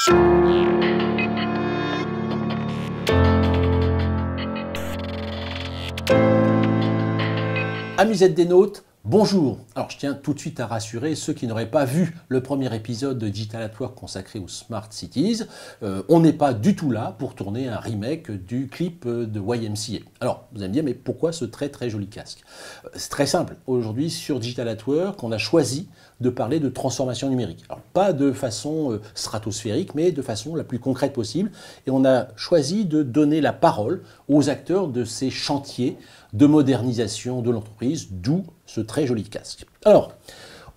Amis ZDNautes, bonjour. Alors je tiens tout de suite à rassurer ceux qui n'auraient pas vu le premier épisode de Digital at Work consacré aux Smart Cities. On n'est pas du tout là pour tourner un remake du clip de YMCA. Alors vous allez me dire, mais pourquoi ce très joli casque? C'est très simple. Aujourd'hui sur Digital at Work, on a choisi de parler de transformation numérique. Alors pas de façon stratosphérique, mais de façon la plus concrète possible. Et on a choisi de donner la parole aux acteurs de ces chantiers de modernisation de l'entreprise, d'où ce très joli casque. Alors,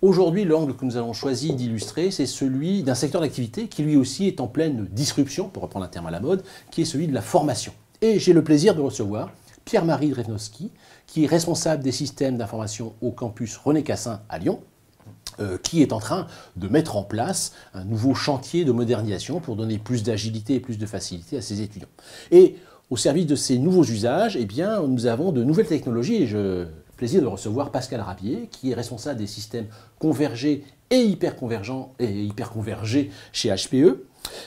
aujourd'hui, l'angle que nous avons choisi d'illustrer, c'est celui d'un secteur d'activité qui lui aussi est en pleine disruption, pour reprendre un terme à la mode, qui est celui de la formation. Et j'ai le plaisir de recevoir Pierre-Marie Drevnowski, qui est responsable des systèmes d'information au campus René Cassin à Lyon, qui est en train de mettre en place un nouveau chantier de modernisation pour donner plus d'agilité et plus de facilité à ses étudiants. Et au service de ces nouveaux usages, eh bien, nous avons de nouvelles technologies et j'ai le plaisir de recevoir Pascal Rabier, qui est responsable des systèmes convergés et hyperconvergents et hyperconvergés chez HPE.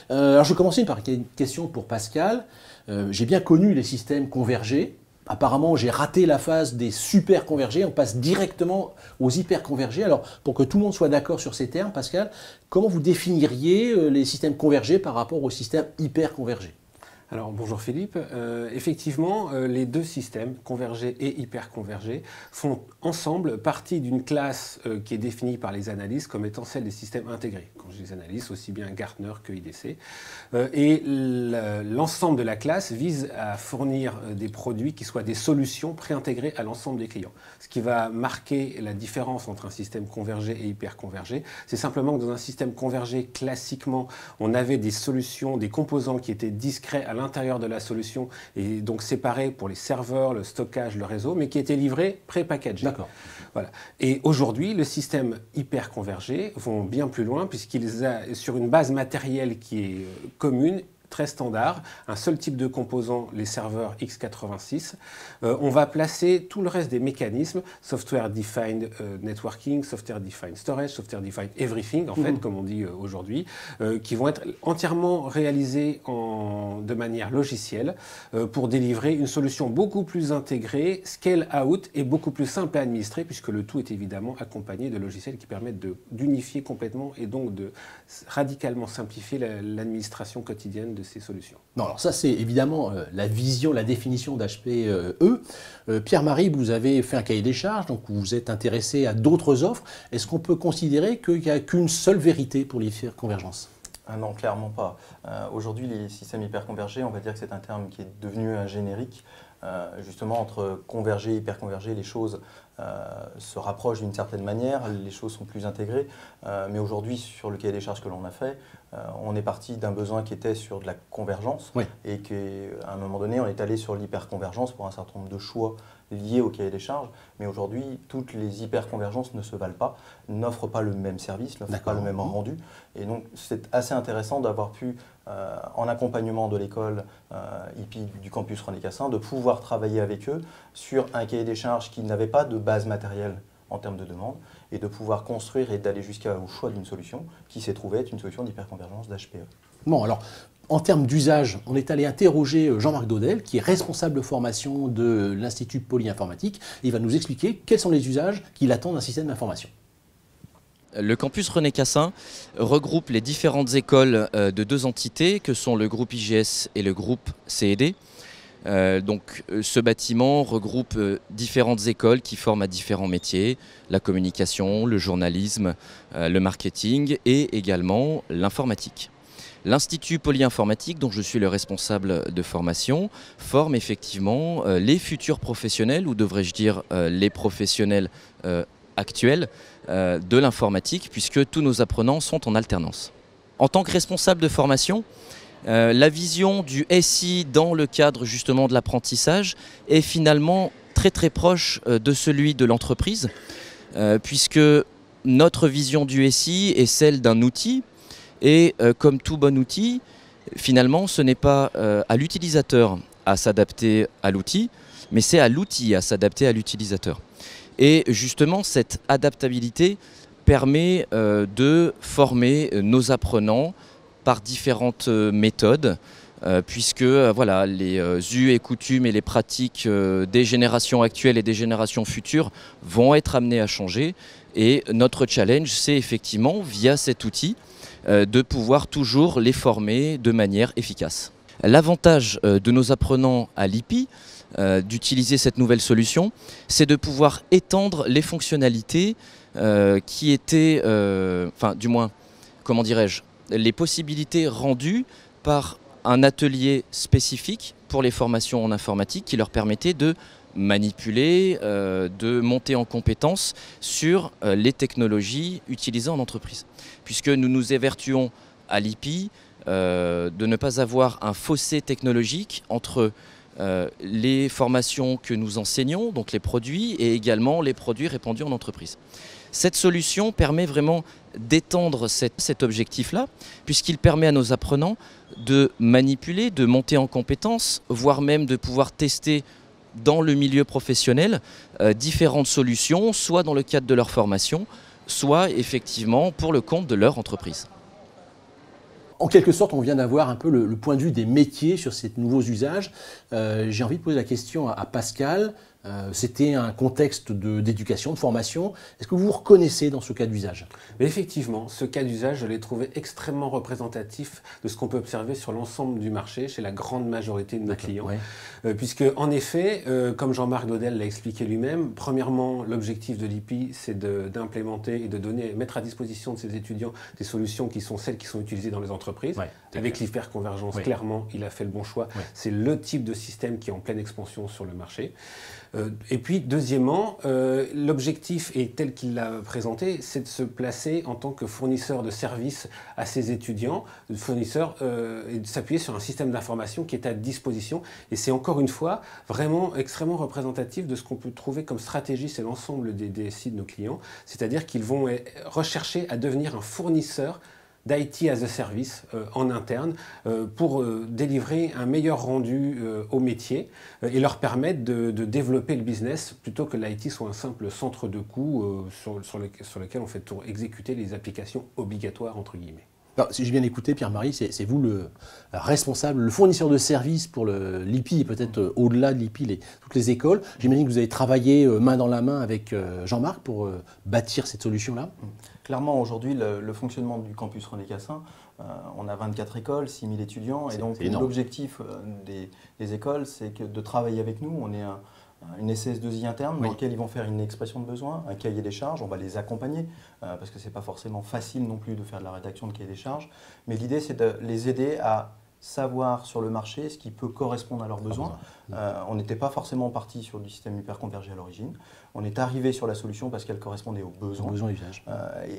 Alors je vais commencer par une question pour Pascal. J'ai bien connu les systèmes convergés. Apparemment, j'ai raté la phase des super convergés. On passe directement aux hyper convergés. Alors, pour que tout le monde soit d'accord sur ces termes, Pascal, comment vous définiriez les systèmes convergés par rapport aux systèmes hyper convergés ? Alors bonjour Philippe, effectivement les deux systèmes, convergés et hyperconvergés, font ensemble partie d'une classe qui est définie par les analystes comme étant celle des systèmes intégrés. Quand je dis analystes, aussi bien Gartner que IDC. Et l'ensemble de la classe vise à fournir des produits qui soient des solutions préintégrées à l'ensemble des clients. Ce qui va marquer la différence entre un système convergé et hyperconvergé, c'est simplement que dans un système convergé, classiquement, on avait des solutions, des composants qui étaient discrets à l'intérieur de la solution et donc séparés pour les serveurs, le stockage, le réseau, mais qui étaient livrés pré-packagés. D'accord. Voilà. Et aujourd'hui, le système hyper convergé vont bien plus loin puisqu'ils ont sur une base matérielle qui est commune, très standard, un seul type de composant, les serveurs x86. On va placer tout le reste des mécanismes, Software Defined Networking, Software Defined Storage, Software Defined Everything, en fait, comme on dit aujourd'hui, qui vont être entièrement réalisés de manière logicielle pour délivrer une solution beaucoup plus intégrée, scale out et beaucoup plus simple à administrer, puisque le tout est évidemment accompagné de logiciels qui permettent d'unifier complètement et donc de radicalement simplifier l'administration quotidienne de ces solutions. Non, alors ça c'est évidemment la vision, la définition d'HPE. Pierre-Marie, vous avez fait un cahier des charges, donc vous vous êtes intéressé à d'autres offres. Est-ce qu'on peut considérer qu'il n'y a qu'une seule vérité pour l'hyperconvergence ? Ah non, clairement pas. Aujourd'hui, les systèmes hyperconvergés, on va dire que c'est un terme qui est devenu un générique. Justement, entre converger et hyperconverger, les choses se rapprochent d'une certaine manière, les choses sont plus intégrées. Mais aujourd'hui, sur le cahier des charges que l'on a fait, on est parti d'un besoin qui était sur de la convergence, oui, et qu'à un moment donné, on est allé sur l'hyperconvergence pour un certain nombre de choix liés au cahier des charges. Mais aujourd'hui, toutes les hyperconvergences ne se valent pas, n'offrent pas le même service, n'offrent pas le même rendu. Et donc, c'est assez intéressant d'avoir pu, en accompagnement de l'école IPI du campus René Cassin, de pouvoir travailler avec eux sur un cahier des charges qui n'avait pas de base matérielle en termes de demande, et de pouvoir construire et d'aller jusqu'au choix d'une solution qui s'est trouvée être une solution d'hyperconvergence d'HPE. Bon, alors, en termes d'usage, on est allé interroger Jean-Marc Daudel, qui est responsable de formation de l'Institut Polyinformatique. Il va nous expliquer quels sont les usages qu'il attend d'un système d'information. Le campus René Cassin regroupe les différentes écoles de deux entités que sont le groupe IGS et le groupe CED. Donc ce bâtiment regroupe différentes écoles qui forment à différents métiers, la communication, le journalisme, le marketing et également l'informatique. L'Institut Polyinformatique, dont je suis le responsable de formation, forme effectivement les futurs professionnels, ou devrais-je dire les professionnels actuels de l'informatique, puisque tous nos apprenants sont en alternance. En tant que responsable de formation, la vision du SI dans le cadre justement de l'apprentissage est finalement très proche de celui de l'entreprise, puisque notre vision du SI est celle d'un outil, et comme tout bon outil, finalement ce n'est pas à l'utilisateur à s'adapter à l'outil, mais c'est à l'outil à s'adapter à l'utilisateur. Et justement cette adaptabilité permet de former nos apprenants par différentes méthodes, puisque voilà, les us et coutumes et les pratiques des générations actuelles et des générations futures vont être amenées à changer. Et notre challenge, c'est effectivement, via cet outil, de pouvoir toujours les former de manière efficace. L'avantage de nos apprenants à l'IPI, d'utiliser cette nouvelle solution, c'est de pouvoir étendre les fonctionnalités qui étaient, enfin du moins, comment dirais-je, les possibilités rendues par un atelier spécifique pour les formations en informatique qui leur permettait de manipuler, de monter en compétence sur les technologies utilisées en entreprise. Puisque nous nous évertuons à l'IPI de ne pas avoir un fossé technologique entre les formations que nous enseignons, donc les produits, et également les produits répandus en entreprise. Cette solution permet vraiment d'étendre cet objectif-là, puisqu'il permet à nos apprenants de manipuler, de monter en compétences, voire même de pouvoir tester dans le milieu professionnel différentes solutions, soit dans le cadre de leur formation, soit effectivement pour le compte de leur entreprise. En quelque sorte, on vient d'avoir un peu le point de vue des métiers sur ces nouveaux usages. J'ai envie de poser la question à Pascal. C'était un contexte d'éducation, de formation. Est-ce que vous vous reconnaissez dans ce cas d'usage? Effectivement, ce cas d'usage, je l'ai trouvé extrêmement représentatif de ce qu'on peut observer sur l'ensemble du marché, chez la grande majorité de nos clients. Ouais. Puisque, en effet, comme Jean-Marc Dodel l'a expliqué lui-même, premièrement, l'objectif de l'IPI, c'est d'implémenter et de mettre à disposition de ses étudiants des solutions qui sont celles qui sont utilisées dans les entreprises. Ouais, avec l'hyperconvergence, ouais. Clairement, il a fait le bon choix. Ouais. C'est le type de système qui est en pleine expansion sur le marché. Et puis, deuxièmement, l'objectif, et tel qu'il l'a présenté, c'est de se placer en tant que fournisseur de services à ses étudiants, et de s'appuyer sur un système d'information qui est à disposition. Et c'est encore une fois vraiment extrêmement représentatif de ce qu'on peut trouver comme stratégie, c'est l'ensemble des DSI de nos clients, c'est-à-dire qu'ils vont rechercher à devenir un fournisseur d'IT as a service en interne pour délivrer un meilleur rendu au métier et leur permettre de développer le business plutôt que l'IT soit un simple centre de coûts sur lequel on fait exécuter les applications obligatoires entre guillemets. Alors, si j'ai bien écouté, Pierre-Marie, c'est vous le responsable, le fournisseur de services pour l'IPI et peut-être au-delà de l'IPI, toutes les écoles. J'imagine que vous avez travaillé main dans la main avec Jean-Marc pour bâtir cette solution-là. Clairement, aujourd'hui, le fonctionnement du campus René Cassin, on a 24 écoles, 6000 étudiants. Et donc, l'objectif des écoles, c'est de travailler avec nous. On est une SS2I interne dans laquelle ils vont faire une expression de besoin, un cahier des charges, on va les accompagner parce que ce n'est pas forcément facile non plus de faire de la rédaction de cahier des charges, mais l'idée c'est de les aider à savoir sur le marché ce qui peut correspondre à leurs besoins. On n'était pas forcément parti sur du système hyperconvergé à l'origine, on est arrivé sur la solution parce qu'elle correspondait aux besoins.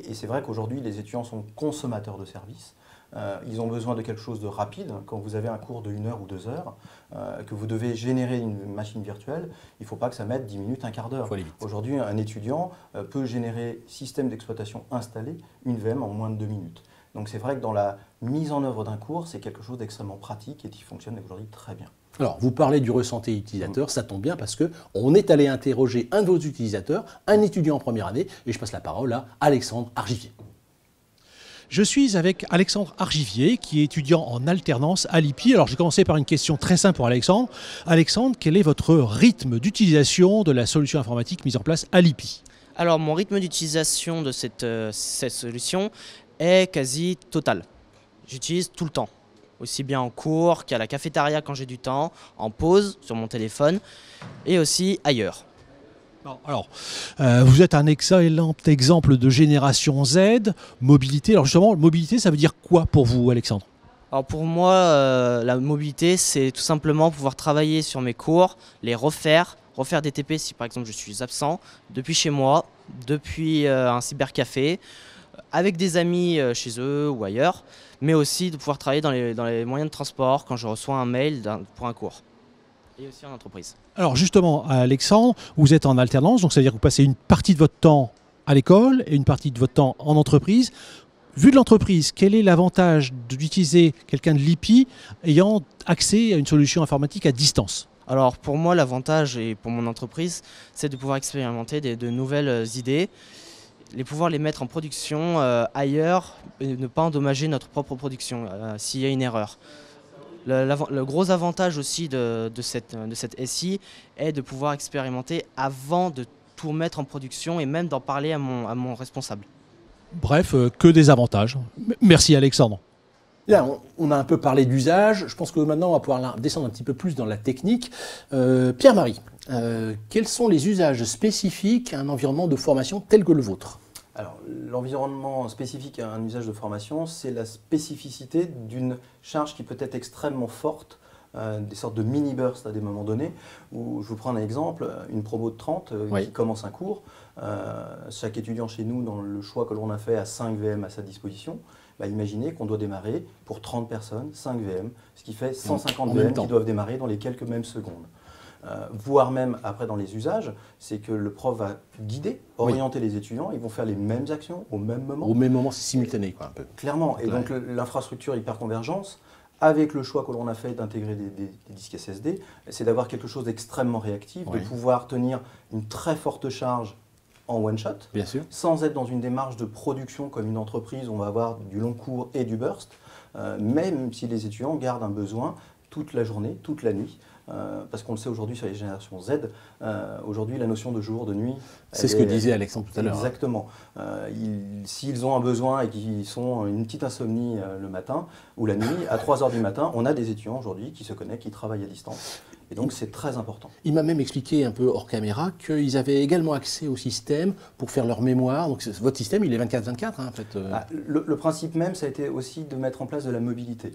Et c'est vrai qu'aujourd'hui les étudiants sont consommateurs de services. Ils ont besoin de quelque chose de rapide. Quand vous avez un cours de 1 heure ou 2 heures, que vous devez générer une machine virtuelle, il ne faut pas que ça mette 10 minutes, un quart d'heure. Aujourd'hui, un étudiant peut générer système d'exploitation installé, une VM en moins de 2 minutes. Donc c'est vrai que dans la mise en œuvre d'un cours, c'est quelque chose d'extrêmement pratique et qui fonctionne aujourd'hui très bien. Alors, vous parlez du ressenti utilisateur, ça tombe bien parce qu'on est allé interroger un de vos utilisateurs, un étudiant en première année, et je passe la parole à Alexandre Argivier. Je suis avec Alexandre Argivier, qui est étudiant en alternance à l'IPI. Alors, je vais commencer par une question très simple pour Alexandre. Alexandre, quel est votre rythme d'utilisation de la solution informatique mise en place à l'IPI? Alors, mon rythme d'utilisation de cette solution est quasi total. J'utilise tout le temps, aussi bien en cours qu'à la cafétéria quand j'ai du temps, en pause sur mon téléphone et aussi ailleurs. Alors, vous êtes un excellent exemple de génération Z, mobilité. Alors justement, mobilité, ça veut dire quoi pour vous, Alexandre? Alors pour moi, la mobilité, c'est tout simplement pouvoir travailler sur mes cours, les refaire des TP si par exemple je suis absent, depuis chez moi, depuis un cybercafé, avec des amis chez eux ou ailleurs, mais aussi de pouvoir travailler dans les moyens de transport quand je reçois un mail pour un cours. Et aussi en entreprise. Alors justement, Alexandre, vous êtes en alternance, donc ça veut dire que vous passez une partie de votre temps à l'école et une partie de votre temps en entreprise. Vu de l'entreprise, quel est l'avantage d'utiliser quelqu'un de l'IPI ayant accès à une solution informatique à distance? Alors pour moi, l'avantage et pour mon entreprise, c'est de pouvoir expérimenter de nouvelles idées. pouvoir les mettre en production ailleurs et ne pas endommager notre propre production s'il y a une erreur. Le gros avantage aussi de cette SI est de pouvoir expérimenter avant de tout mettre en production et même d'en parler à mon responsable. Bref, que des avantages. Merci Alexandre. Là, on a un peu parlé d'usage. Je pense que maintenant, on va pouvoir descendre un petit peu plus dans la technique. Pierre-Marie, quels sont les usages spécifiques à un environnement de formation tel que le vôtre ? Alors, l'environnement spécifique à un usage de formation, c'est la spécificité d'une charge qui peut être extrêmement forte, des sortes de mini-bursts à des moments donnés, où je vous prends un exemple, une promo de 30 qui commence un cours. Chaque étudiant chez nous, dans le choix que l'on a fait, a 5 VM à sa disposition. Imaginez qu'on doit démarrer pour 30 personnes, 5 VM, ce qui fait 150 VM qui doivent démarrer dans les quelques mêmes secondes. Voire même après dans les usages, c'est que le prof va guider, orienter les étudiants, ils vont faire les mêmes actions au même moment. Au même moment, c'est simultané, quoi, un peu. Clairement, et donc l'infrastructure hyperconvergence, avec le choix que l'on a fait d'intégrer des disques SSD, c'est d'avoir quelque chose d'extrêmement réactif, de pouvoir tenir une très forte charge en one shot, bien sûr, sans être dans une démarche de production comme une entreprise, on va avoir du long cours et du burst, même si les étudiants gardent un besoin toute la journée, toute la nuit. Parce qu'on le sait aujourd'hui sur les générations Z, aujourd'hui la notion de jour, de nuit... C'est ce que disait Alexandre tout à l'heure. Exactement. S'ils ont un besoin et qu'ils sont une petite insomnie le matin ou la nuit, à 3 h du matin, on a des étudiants aujourd'hui qui se connectent, qui travaillent à distance. Et donc c'est très important. Il m'a même expliqué un peu hors caméra qu'ils avaient également accès au système pour faire leur mémoire. Donc votre système, il est 24/24 en fait. Le principe même, ça a été aussi de mettre en place de la mobilité.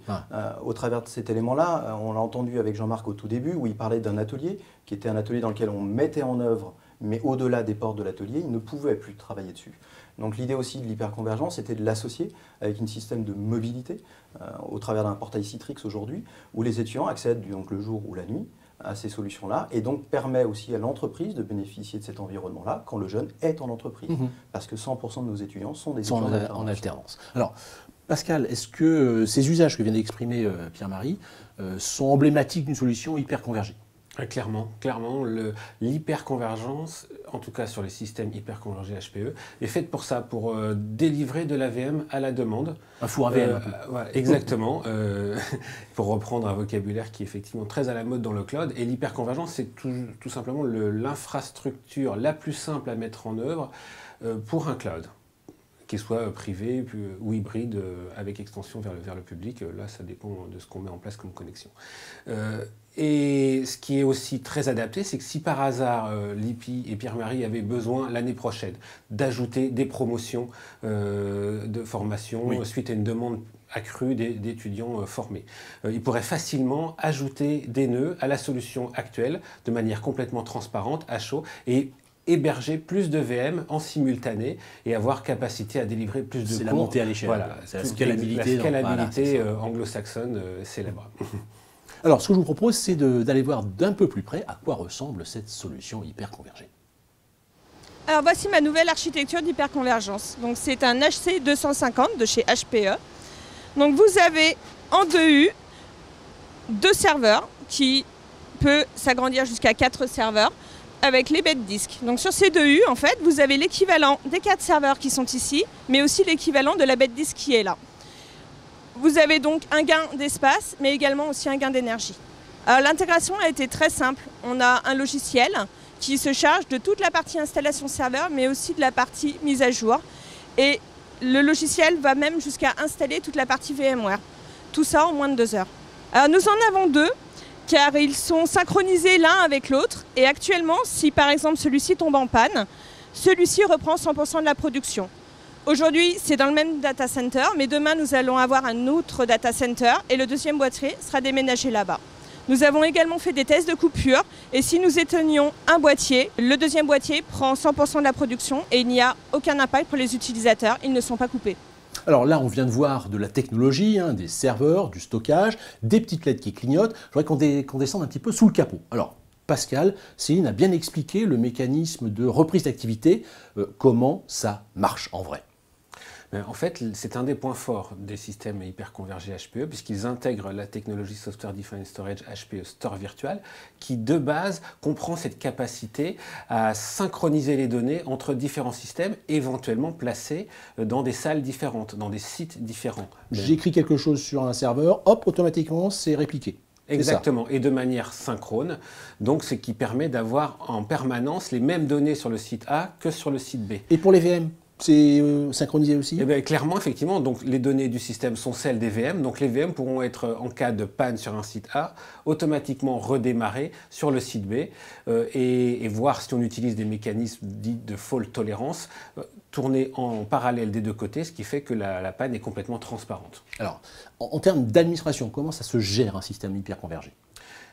Au travers de cet élément-là, on l'a entendu avec Jean-Marc au tout début, où il parlait d'un atelier, qui était un atelier dans lequel on mettait en œuvre, mais au-delà des portes de l'atelier, il ne pouvait plus travailler dessus. Donc l'idée aussi de l'hyperconvergence, c'était de l'associer avec un système de mobilité, au travers d'un portail Citrix aujourd'hui, où les étudiants accèdent donc le jour ou la nuit à ces solutions-là, et donc permet aussi à l'entreprise de bénéficier de cet environnement-là quand le jeune est en entreprise. Parce que 100% de nos étudiants sont des étudiants en alternance. Alors, Pascal, est-ce que ces usages que vient d'exprimer Pierre-Marie sont emblématiques d'une solution hyper convergée ? Clairement, l'hyperconvergence, en tout cas sur les systèmes hyperconvergés HPE, est faite pour ça, pour délivrer de l'AVM à la demande. Un four AVM. Voilà, exactement, pour reprendre un vocabulaire qui est effectivement très à la mode dans le cloud. Et l'hyperconvergence, c'est tout simplement l'infrastructure la plus simple à mettre en œuvre pour un cloud, qu'il soit privé ou hybride avec extension vers le public. Là, ça dépend de ce qu'on met en place comme connexion. Et ce qui est aussi très adapté, c'est que si par hasard Lippi et Pierre-Marie avaient besoin l'année prochaine d'ajouter des promotions de formation suite à une demande accrue d'étudiants formés, ils pourraient facilement ajouter des nœuds à la solution actuelle de manière complètement transparente, à chaud, et héberger plus de VM en simultané et avoir capacité à délivrer plus de cours. C'est la montée à l'échelle. Voilà, c'est la scalabilité. La scalabilité anglo-saxonne célèbre. Alors, ce que je vous propose, c'est d'aller voir d'un peu plus près à quoi ressemble cette solution hyperconvergée. Alors, voici ma nouvelle architecture d'hyperconvergence. Donc, c'est un HC250 de chez HPE. Donc, vous avez en 2U 2 serveurs qui peut s'agrandir jusqu'à 4 serveurs avec les bêtes disques. Donc, sur ces 2U, en fait, vous avez l'équivalent des 4 serveurs qui sont ici, mais aussi l'équivalent de la bête disque qui est là. Vous avez donc un gain d'espace, mais également aussi un gain d'énergie. L'intégration a été très simple. On a un logiciel qui se charge de toute la partie installation serveur, mais aussi de la partie mise à jour. Et le logiciel va même jusqu'à installer toute la partie VMware. Tout ça en moins de 2 heures. Alors nous en avons 2, car ils sont synchronisés l'un avec l'autre. Et actuellement, si par exemple celui-ci tombe en panne, celui-ci reprend 100% de la production. Aujourd'hui, c'est dans le même data center, mais demain, nous allons avoir un autre data center et le deuxième boîtier sera déménagé là-bas. Nous avons également fait des tests de coupure et si nous éteignions un boîtier, le deuxième boîtier prend 100% de la production et il n'y a aucun impact pour les utilisateurs, ils ne sont pas coupés. Alors là, on vient de voir de la technologie, des serveurs, du stockage, des petites LED qui clignotent. Je voudrais qu'on descende un petit peu sous le capot. Alors, Pascal, Céline a bien expliqué le mécanisme de reprise d'activité, comment ça marche en vrai. En fait, c'est un des points forts des systèmes hyperconvergés HPE, puisqu'ils intègrent la technologie Software Defined Storage HPE Store Virtual, qui de base comprend cette capacité à synchroniser les données entre différents systèmes, éventuellement placés dans des salles différentes, dans des sites différents. J'écris quelque chose sur un serveur, hop, automatiquement, c'est répliqué. Exactement, et de manière synchrone. Donc, ce qui permet d'avoir en permanence les mêmes données sur le site A que sur le site B. Et pour les VM, c'est synchronisé aussi? Eh bien, clairement, effectivement, donc, les données du système sont celles des VM. Donc, les VM pourront être, en cas de panne sur un site A, automatiquement redémarrer sur le site B et voir si on utilise des mécanismes dits de fault tolérance, tourner en parallèle des deux côtés, ce qui fait que la panne est complètement transparente. Alors, en termes d'administration, comment ça se gère un système hyperconvergé?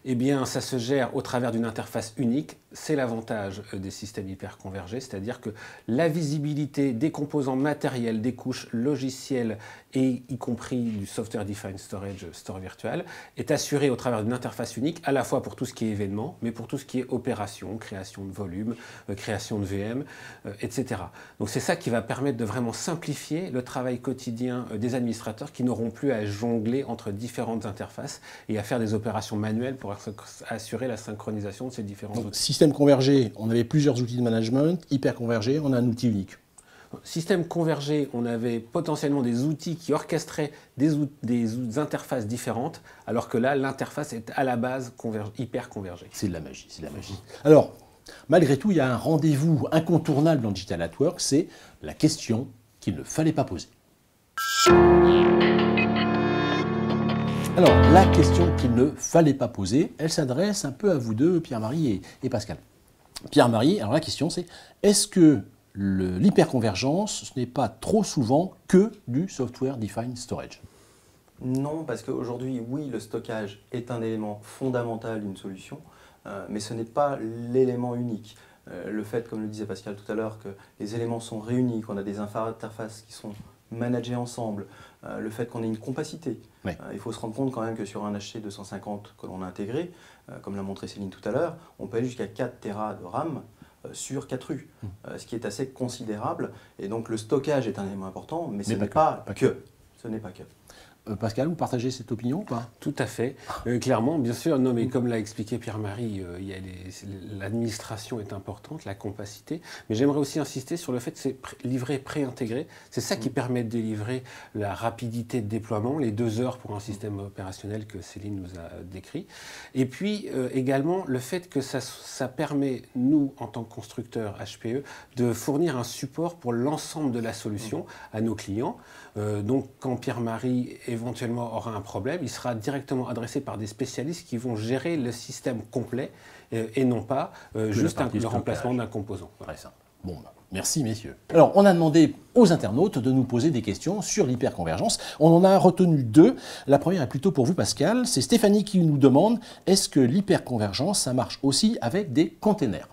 Eh bien, ça se gère au travers d'une interface unique. C'est l'avantage des systèmes hyperconvergés, c'est-à-dire que la visibilité des composants matériels, des couches logicielles et y compris du Software Defined Storage Store Virtual est assurée au travers d'une interface unique, à la fois pour tout ce qui est événement, mais pour tout ce qui est opération, création de volume, création de VM, etc. Donc c'est ça qui va permettre de vraiment simplifier le travail quotidien des administrateurs qui n'auront plus à jongler entre différentes interfaces et à faire des opérations manuelles pour assurer la synchronisation de ces différents outils. Système convergé, on avait plusieurs outils de management. Hyper convergé, on a un outil unique. Système convergé, on avait potentiellement des outils qui orchestraient des interfaces différentes, alors que là, l'interface est à la base hyper convergée. C'est de la magie, c'est de la magie. Alors, malgré tout, il y a un rendez-vous incontournable dans Digital at Work, c'est la question qu'il ne fallait pas poser. Alors, la question qu'il ne fallait pas poser, elle s'adresse un peu à vous deux, Pierre-Marie et Pascal. Pierre-Marie, alors la question c'est, est-ce que l'hyperconvergence, ce n'est pas trop souvent que du Software Defined Storage? Non, parce qu'aujourd'hui, oui, le stockage est un élément fondamental d'une solution, mais ce n'est pas l'élément unique. Le fait, comme le disait Pascal tout à l'heure, que les éléments sont réunis, qu'on a des interfaces qui sont managées ensemble, le fait qu'on ait une compacité. Oui. Il faut se rendre compte quand même que sur un HC 250 que l'on a intégré, comme l'a montré Céline tout à l'heure, on peut aller jusqu'à 4 Tera de RAM sur 4 U, ce qui est assez considérable. Et donc le stockage est un élément important, mais ce n'est pas que. Ce n'est pas que. Pascal, vous partagez cette opinion ou pas? Tout à fait. Clairement, bien sûr, non, mais comme l'a expliqué Pierre-Marie, l'administration est importante, la compacité, mais j'aimerais aussi insister sur le fait que c'est livré préintégré. C'est ça qui permet de délivrer la rapidité de déploiement, les 2 heures pour un système opérationnel que Céline nous a décrit. Et puis également le fait que ça permet, nous, en tant que constructeurs HPE, de fournir un support pour l'ensemble de la solution à nos clients. Donc quand Pierre-Marie éventuellement aura un problème, il sera directement adressé par des spécialistes qui vont gérer le système complet et non pas juste le remplacement d'un composant. Très simple. Bon, merci messieurs. Alors, on a demandé aux internautes de nous poser des questions sur l'hyperconvergence. On en a retenu 2. La première est plutôt pour vous, Pascal. C'est Stéphanie qui nous demande, est-ce que l'hyperconvergence, ça marche aussi avec des containers?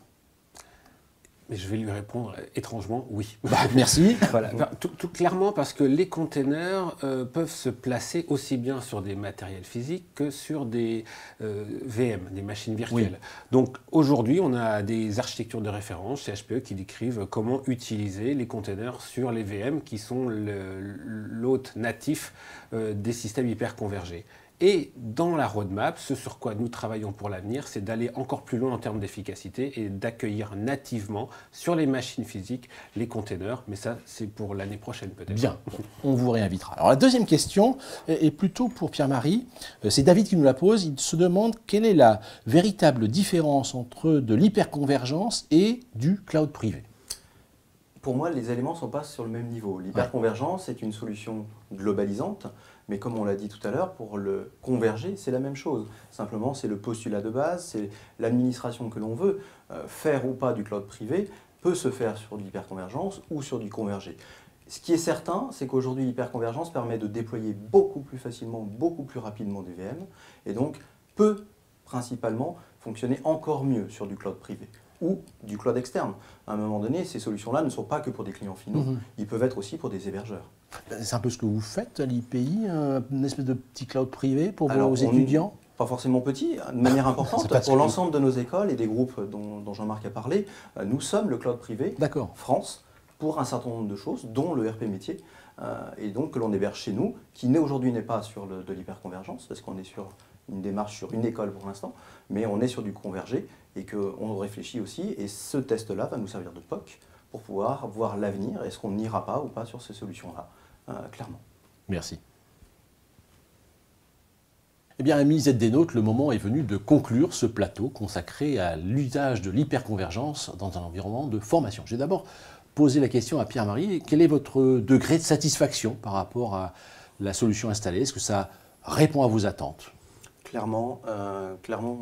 Mais je vais lui répondre étrangement oui. Merci. Voilà. Tout clairement parce que les containers peuvent se placer aussi bien sur des matériels physiques que sur des VM, des machines virtuelles. Oui. Donc aujourd'hui, on a des architectures de référence chez HPE qui décrivent comment utiliser les containers sur les VM qui sont l'hôte natif des systèmes hyperconvergés. Et dans la roadmap, ce sur quoi nous travaillons pour l'avenir, c'est d'aller encore plus loin en termes d'efficacité et d'accueillir nativement sur les machines physiques les containers. Mais ça, c'est pour l'année prochaine peut-être. Bien, on vous réinvitera. Alors la deuxième question est plutôt pour Pierre-Marie. C'est David qui nous la pose. Il se demande quelle est la véritable différence entre de l'hyperconvergence et du cloud privé. Pour moi, les éléments ne sont pas sur le même niveau. L'hyperconvergence est une solution globalisante, mais comme on l'a dit tout à l'heure, pour le converger, c'est la même chose. Simplement, c'est le postulat de base, c'est l'administration que l'on veut. Faire ou pas du cloud privé peut se faire sur de l'hyperconvergence ou sur du convergé. Ce qui est certain, c'est qu'aujourd'hui, l'hyperconvergence permet de déployer beaucoup plus facilement, beaucoup plus rapidement des VM, et donc peut principalement fonctionner encore mieux sur du cloud privé ou du cloud externe. À un moment donné, ces solutions-là ne sont pas que pour des clients finaux, ils peuvent être aussi pour des hébergeurs. C'est un peu ce que vous faites à l'IPI, une espèce de petit cloud privé pour vos étudiants? Pas forcément petit, de manière importante. Pour l'ensemble de nos écoles et des groupes dont Jean-Marc a parlé, nous sommes le cloud privé France pour un certain nombre de choses, dont le RP métier. et donc que l'on héberge chez nous, qui aujourd'hui n'est pas sur de l'hyperconvergence, parce qu'on est sur une démarche sur une école pour l'instant, mais on est sur du convergé et qu'on réfléchit aussi, et ce test-là va nous servir de POC pour pouvoir voir l'avenir, est-ce qu'on n'ira pas ou pas sur ces solutions-là, clairement. Merci. Eh bien, amis ZDNautes, le moment est venu de conclure ce plateau consacré à l'usage de l'hyperconvergence dans un environnement de formation. J'ai d'abord posé la question à Pierre-Marie, quel est votre degré de satisfaction par rapport à la solution installée? Est-ce que ça répond à vos attentes? Clairement,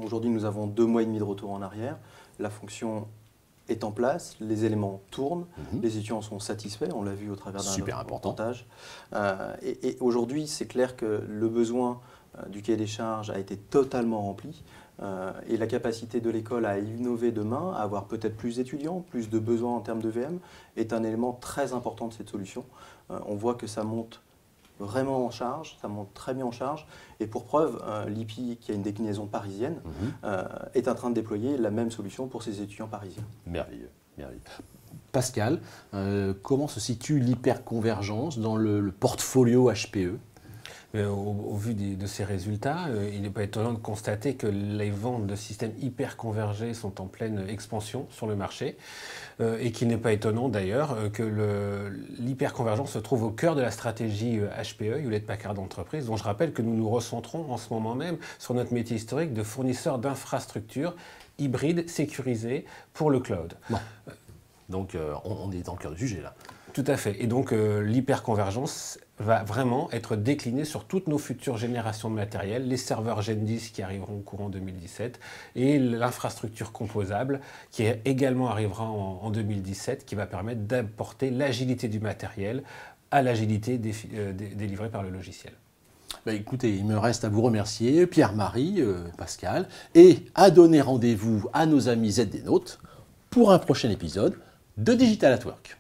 aujourd'hui nous avons 2 mois et demi de retour en arrière, la fonction est en place, les éléments tournent, les étudiants sont satisfaits, on l'a vu au travers d'un reportage. Et aujourd'hui, c'est clair que le besoin du cahier des charges a été totalement rempli et la capacité de l'école à innover demain, à avoir peut-être plus d'étudiants, plus de besoins en termes de VM, est un élément très important de cette solution. On voit que ça monte vraiment en charge, ça monte très bien en charge. Et pour preuve, l'IPI, qui a une déclinaison parisienne, est en train de déployer la même solution pour ses étudiants parisiens. Merveilleux, merveilleux. Pascal, comment se situe l'hyperconvergence dans le portfolio HPE? Au vu de ces résultats, il n'est pas étonnant de constater que les ventes de systèmes hyper convergés sont en pleine expansion sur le marché et qu'il n'est pas étonnant d'ailleurs que l'hyperconvergence se trouve au cœur de la stratégie HPE, Hewlett Packard Enterprise, dont je rappelle que nous nous recentrons en ce moment même sur notre métier historique de fournisseur d'infrastructures hybrides sécurisées pour le cloud. Bon. Donc on est dans le cœur du sujet là. Tout à fait. Et donc l'hyperconvergence va vraiment être déclinée sur toutes nos futures générations de matériel, les serveurs Gen 10 qui arriveront au courant 2017 et l'infrastructure composable qui également arrivera en 2017, qui va permettre d'apporter l'agilité du matériel à l'agilité délivrée par le logiciel. Bah écoutez, il me reste à vous remercier, Pierre-Marie, Pascal, et à donner rendez-vous à nos amis ZDNautes pour un prochain épisode de Digital at Work.